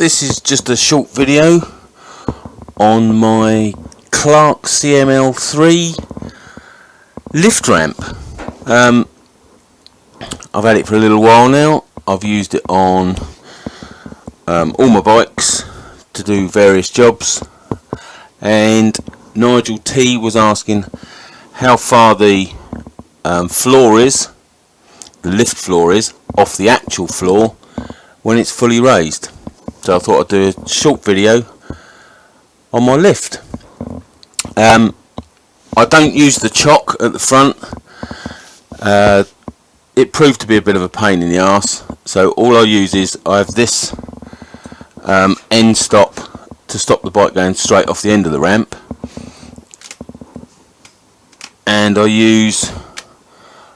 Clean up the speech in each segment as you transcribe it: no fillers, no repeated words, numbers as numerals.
This is just a short video on my Clarke CML3 lift ramp. I've had it for a little while now. I've used it on all my bikes to do various jobs, and Nigel T was asking how far the floor is, the lift floor is, off the actual floor when it's fully raised. So I thought I'd do a short video on my lift. I don't use the chock at the front. It proved to be a bit of a pain in the arse, so all I use is I have this end stop to stop the bike going straight off the end of the ramp, and I use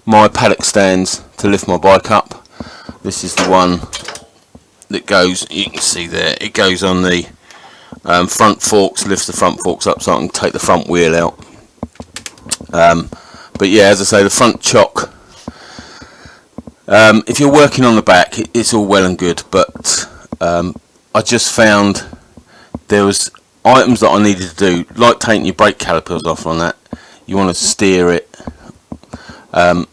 my paddock stands to lift my bike up. This is the one that goes, you can see there, it goes on the front forks, lifts the front forks up so I can take the front wheel out. But yeah, as I say, the front chock, if you're working on the back, it's all well and good, but I just found there was items that I needed to do, like taking your brake calipers off on that. You want to steer it, and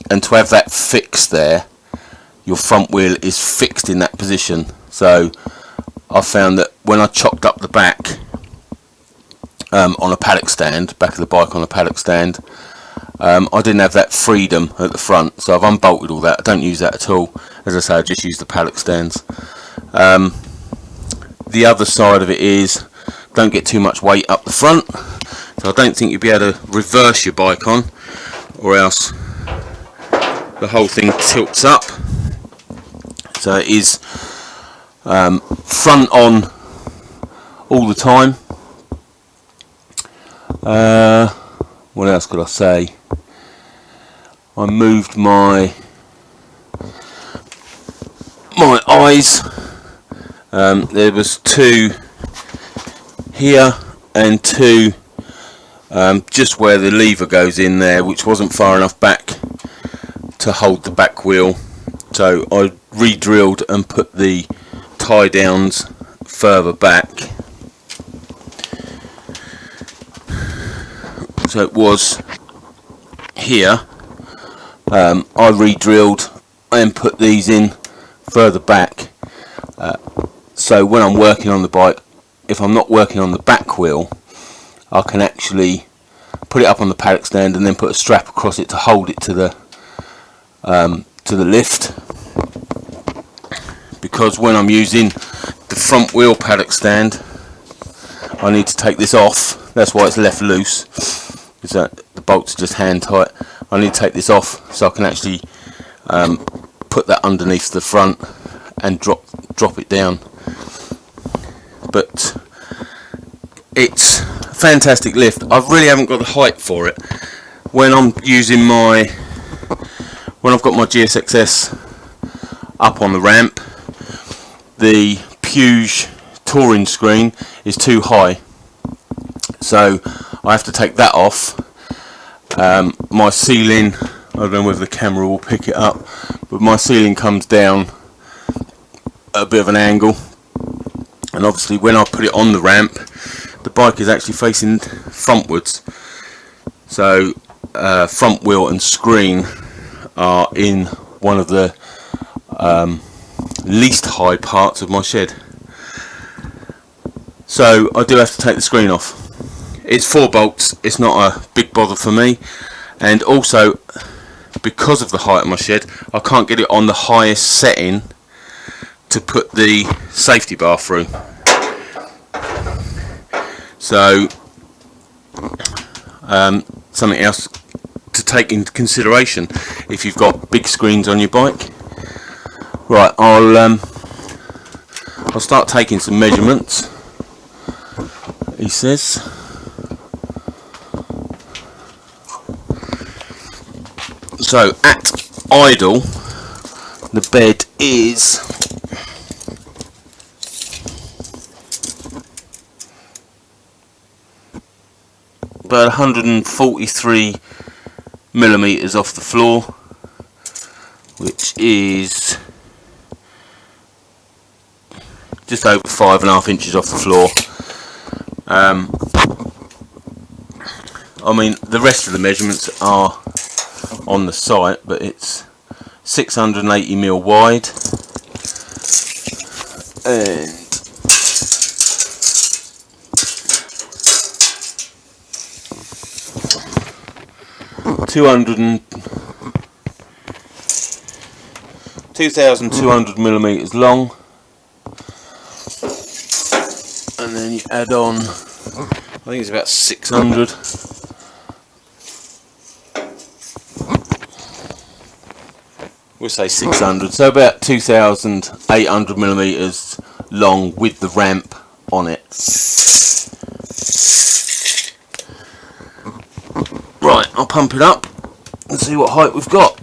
to have that fixed there, your front wheel is fixed in that position. So I found that when I chocked up the back on a paddock stand, back of the bike on a paddock stand, I didn't have that freedom at the front, so I've unbolted all that. I don't use that at all. As I say, I just use the paddock stands. The other side of it is, don't get too much weight up the front, so I don't think you'll be able to reverse your bike on, or else the whole thing tilts up. So it is front on all the time. What else could I say? I moved my eyes. There was two here and two just where the lever goes in there, which wasn't far enough back to hold the back wheel, so I re-drilled and put the tie downs further back. So it was here, I re-drilled and put these in further back, so when I'm working on the bike, if I'm not working on the back wheel, I can actually put it up on the paddock stand and then put a strap across it to hold it to the lift, because when I'm using the front wheel paddock stand, I need to take this off. That's why it's left loose, is that the bolts are just hand tight. I need to take this off so I can actually put that underneath the front and drop it down. But it's a fantastic lift. I really haven't got the height for it. When I'm using when I've got my GSXS up on the ramp, the Puge touring screen is too high, so I have to take that off. My ceiling, I don't know whether the camera will pick it up, but my ceiling comes down at a bit of an angle, and obviously when I put it on the ramp, the bike is actually facing frontwards, so front wheel and screen are in one of the least high parts of my shed, so I do have to take the screen off. It's 4 bolts, it's not a big bother for me, and also because of the height of my shed, I can't get it on the highest setting to put the safety bar through. So something else to take into consideration if you've got big screens on your bike. Right, I'll start taking some measurements, he says. So at idle, the bed is about 143 millimeters off the floor, which is just over 5.5 inches off the floor. I mean, the rest of the measurements are on the site, but it's 680mm wide and 2,200mm long, and then you add on, I think it's about 600. We'll say 600, so about 2,800mm long with the ramp on it. Right, I'll pump it up and see what height we've got.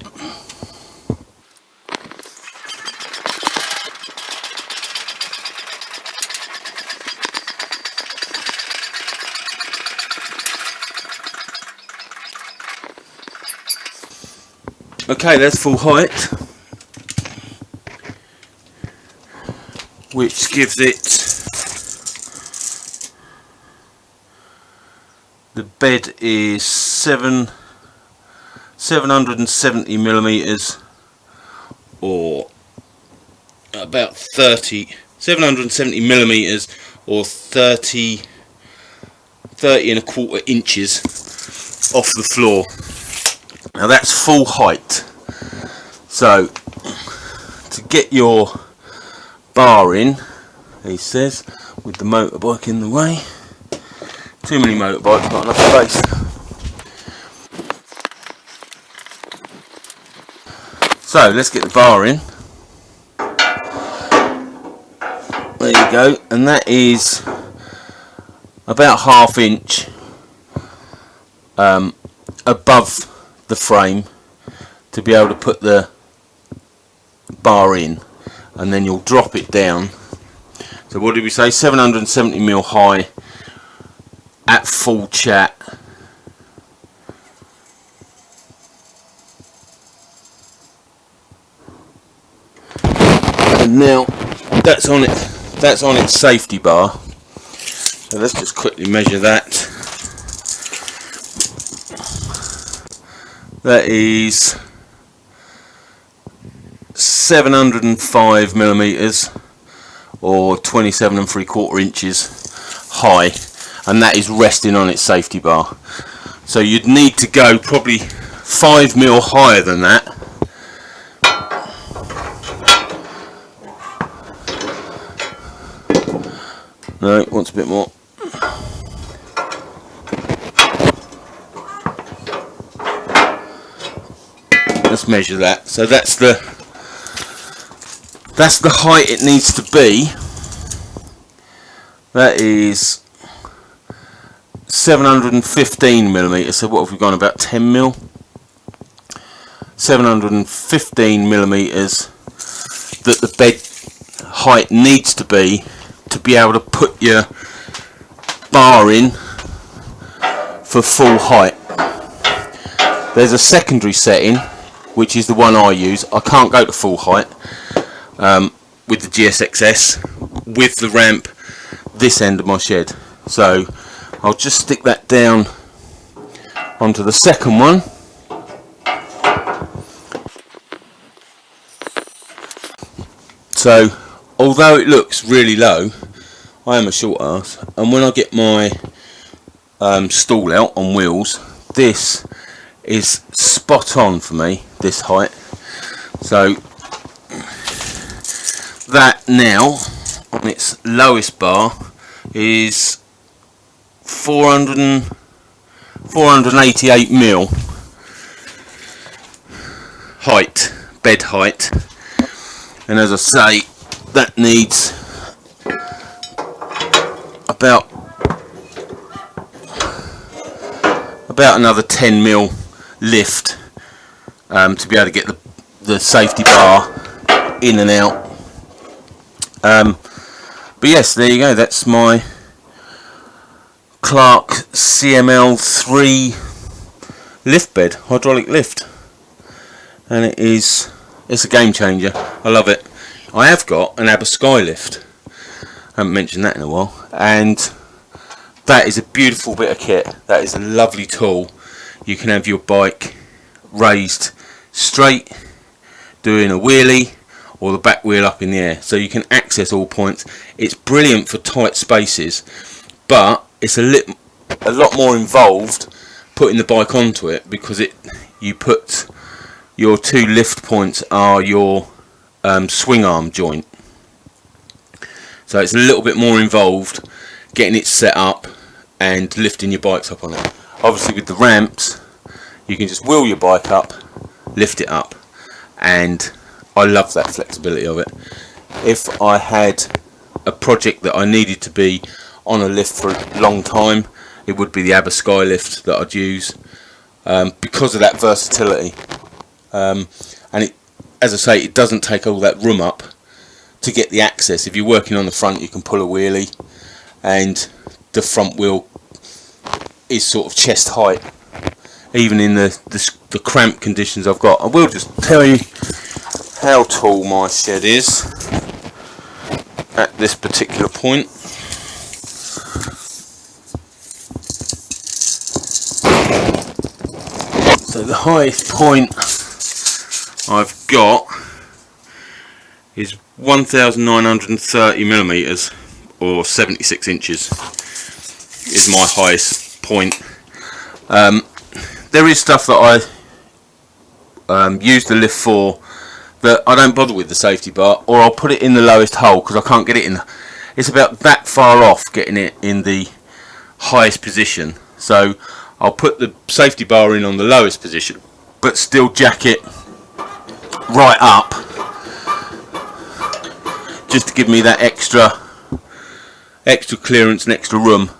Okay, that's full height, which gives it, the bed is 770mm, or about 770mm or 30.25 inches off the floor. Now that's full height. So to get your bar in, he says, with the motorbike in the way, too many motorbikes, not enough space. So let's get the bar in. There you go, and that is about 1/2 inch above the frame to be able to put the bar in, and then you'll drop it down. So what did we say, 770mm high at full chat. And now that's on its safety bar. So let's just quickly measure that. That is 705mm or 27.75 inches high, and that is resting on its safety bar. So you'd need to go probably 5mm higher than that. No, it wants a bit more. Let's measure that. So that's the height it needs to be. That is 715mm. So what have we gone, about 10mm? 715mm that the bed height needs to be able to put your bar in for full height. There's a secondary setting, which is the one I use. I can't go to full height with the GSXS with the ramp this end of my shed. So I'll just stick that down onto the second one. So although it looks really low, I am a short ass, and when I get my stall out on wheels, this is spot on for me, this height. So that now on its lowest bar is 488mm height, bed height, and as I say, that needs about another 10mm lift to be able to get the safety bar in and out. But yes, there you go, that's my Clarke CML3 lift bed, hydraulic lift, and it's a game changer. I love it. I have got an Aber Sky lift, I haven't mentioned that in a while. And that is a beautiful bit of kit. That is a lovely tool. You can have your bike raised straight, doing a wheelie, or the back wheel up in the air, so you can access all points. It's brilliant for tight spaces, but it's a lot more involved putting the bike onto it, because you put your two lift points are your swing arm joint, so it's a little bit more involved getting it set up and lifting your bikes up on it. Obviously with the ramps you can just wheel your bike up, lift it up, and I love that flexibility of it. If I had a project that I needed to be on a lift for a long time, it would be the ABBA Skylift that I'd use, because of that versatility. And it, as I say, it doesn't take all that room up to get the access. If you're working on the front, you can pull a wheelie, and the front wheel is sort of chest height, even in the cramped conditions I've got. I will just tell you how tall my shed is at this particular point. So the highest point I've got is 1930 millimeters, or 76 inches is my highest point. There is stuff that I use the lift for that I don't bother with the safety bar, or I'll put it in the lowest hole because I can't get it in. It's about that far off getting it in the highest position, so I'll put the safety bar in on the lowest position but still jack it right up, just to give me that extra clearance and extra room.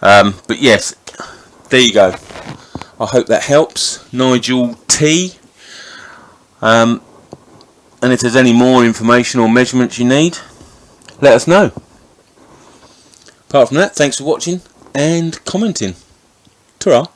But yes, there you go. I hope that helps. Nigel T. And if there's any more information or measurements you need, let us know. Apart from that, thanks for watching and commenting. Ta-ra.